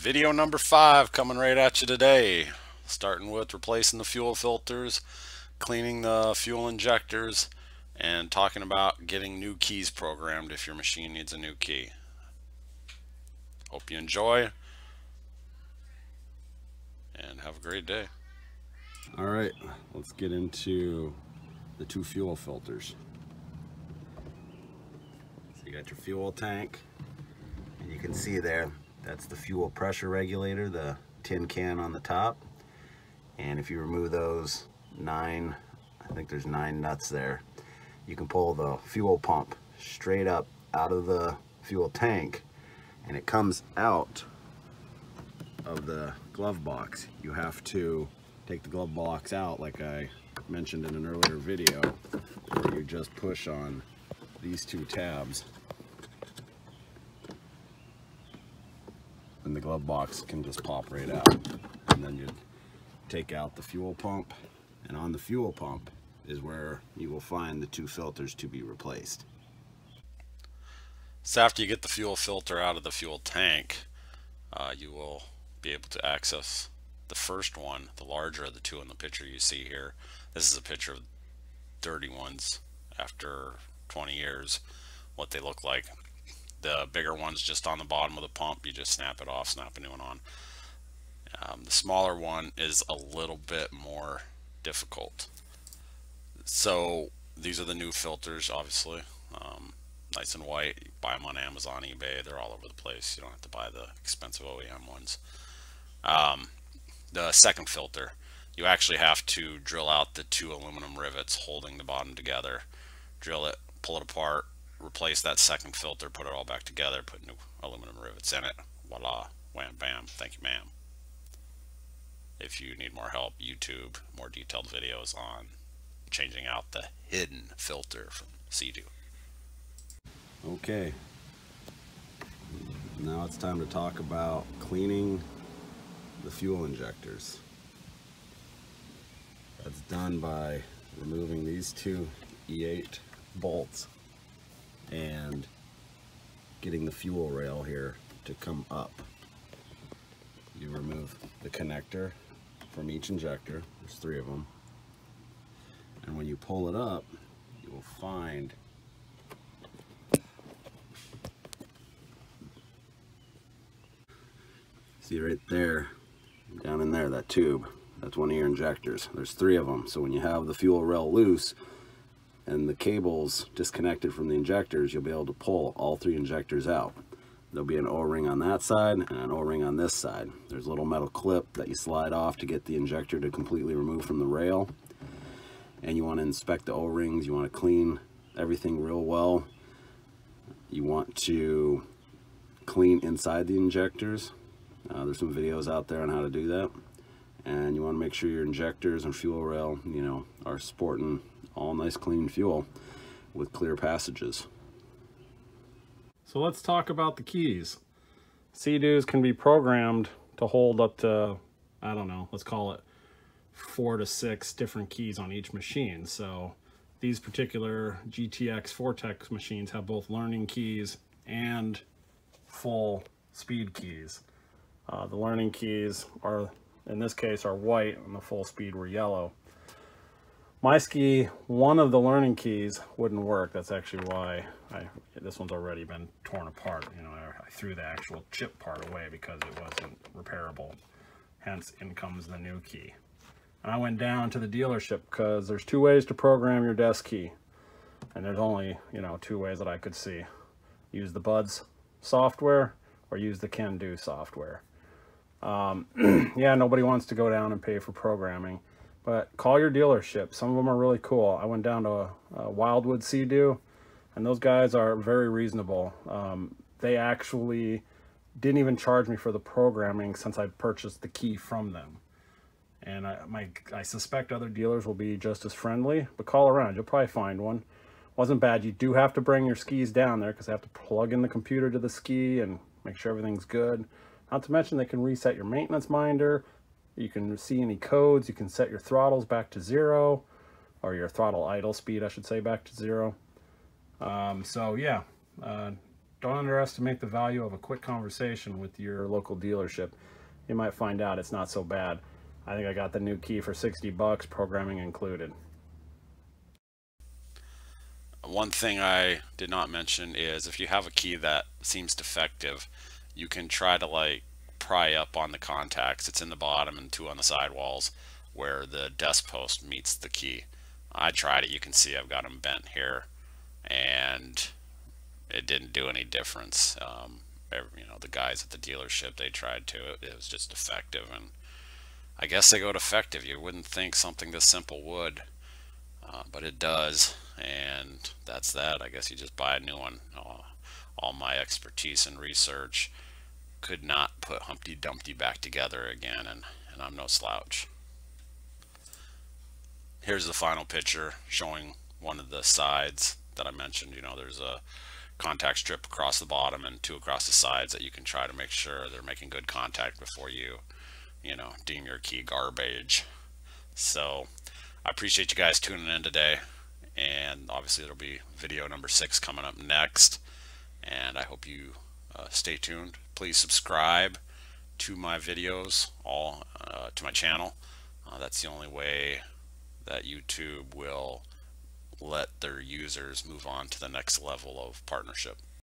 Video number 5 coming right at you today. Starting with replacing the fuel filters, cleaning the fuel injectors, and talking about getting new keys programmed if your machine needs a new key. Hope you enjoy and have a great day. All right, let's get into the two fuel filters. So you got your fuel tank, and you can see there, that's the fuel pressure regulator, the tin can on the top. And if you remove those I think there's 9 nuts there, you can pull the fuel pump straight up out of the fuel tank, and it comes out of the glove box. You have to take the glove box out like I mentioned in an earlier video, where you just push on these 2 tabs and the glove box can just pop right out. And then you take out the fuel pump, and on the fuel pump is where you will find the 2 filters to be replaced. So after you get the fuel filter out of the fuel tank, you will be able to access the first one, the larger of the 2 in the picture you see here. This is a picture of dirty ones after 20 years, what they look like. The bigger one's just on the bottom of the pump. You just snap it off, snap a new one on. The smaller one is a little bit more difficult. So these are the new filters, obviously. Nice and white. You buy them on Amazon, eBay. They're all over the place. You don't have to buy the expensive OEM ones. The second filter, you actually have to drill out the 2 aluminum rivets holding the bottom together. Drill it, pull it apart, replace that second filter, put it all back together, put new aluminum rivets in it. Voila, wham bam, thank you ma'am. If you need more help, YouTube, more detailed videos on changing out the hidden filter from SeaDoo. Okay, now it's time to talk about cleaning the fuel injectors. That's done by removing these 2 E8 bolts and getting the fuel rail here to come up. You remove the connector from each injector. There's 3 of them, and when you pull it up, you will find see right there, down in there, that tube, that's one of your injectors. There's 3 of them. So when you have the fuel rail loose and the cables disconnected from the injectors, you'll be able to pull all 3 injectors out. There'll be an O-ring on that side and an O-ring on this side. There's a little metal clip that you slide off to get the injector to completely remove from the rail. And you want to inspect the O-rings. You want to clean everything real well. You want to clean inside the injectors. There's some videos out there on how to do that. And you want to make sure your injectors and fuel rail, are sporting all nice clean fuel with clear passages. So let's talk about the keys. SeaDoos can be programmed to hold up to, I don't know, let's call it 4 to 6 different keys on each machine. So these particular GTX Vortex machines have both learning keys and full speed keys. The learning keys are, in this case, are white, and the full speed were yellow. My ski, one of the learning keys wouldn't work. That's actually why this one's already been torn apart. I threw the actual chip part away because it wasn't repairable. Hence, in comes the new key. And I went down to the dealership because there's 2 ways to program your DESS key. And there's only, 2 ways that I could see. Use the Buds software or use the Can-Do software. Yeah, nobody wants to go down and pay for programming, but call your dealership. Some of them are really cool. I went down to Wildwood SeaDoo, and those guys are very reasonable. They actually didn't even charge me for the programming since I purchased the key from them. And I suspect other dealers will be just as friendly, but call around. You'll probably find one. Wasn't bad. You do have to bring your skis down there because they have to plug in the computer to the ski and make sure everything's good. Not to mention they can reset your maintenance minder. You can see any codes. You can set your throttles back to 0, or your throttle idle speed, I should say, back to 0. So yeah, Don't underestimate the value of a quick conversation with your local dealership. You might find out it's not so bad. I think I got the new key for 60 bucks, programming included. One thing I did not mention is if you have a key that seems defective, you can try to like pry up on the contacts. It's in the bottom and two on the side walls where the DESS post meets the key. I tried it. You can see I've got them bent here, and it didn't do any difference. You know, the guys at the dealership, they tried to. It was just defective, and I guess they go defective. You wouldn't think something this simple would, but it does, and that's that. I guess you just buy a new one. All my expertise and research could not put Humpty Dumpty back together again, and I'm no slouch. Here's the final picture showing one of the sides that I mentioned. You know, there's a contact strip across the bottom and two across the sides that you can try to make sure they're making good contact before you know, deem your key garbage. So I appreciate you guys tuning in today, and obviously there'll be video number 6 coming up next, and I hope you stay tuned. Please subscribe to my videos, to my channel. That's the only way that YouTube will let their users move on to the next level of partnership.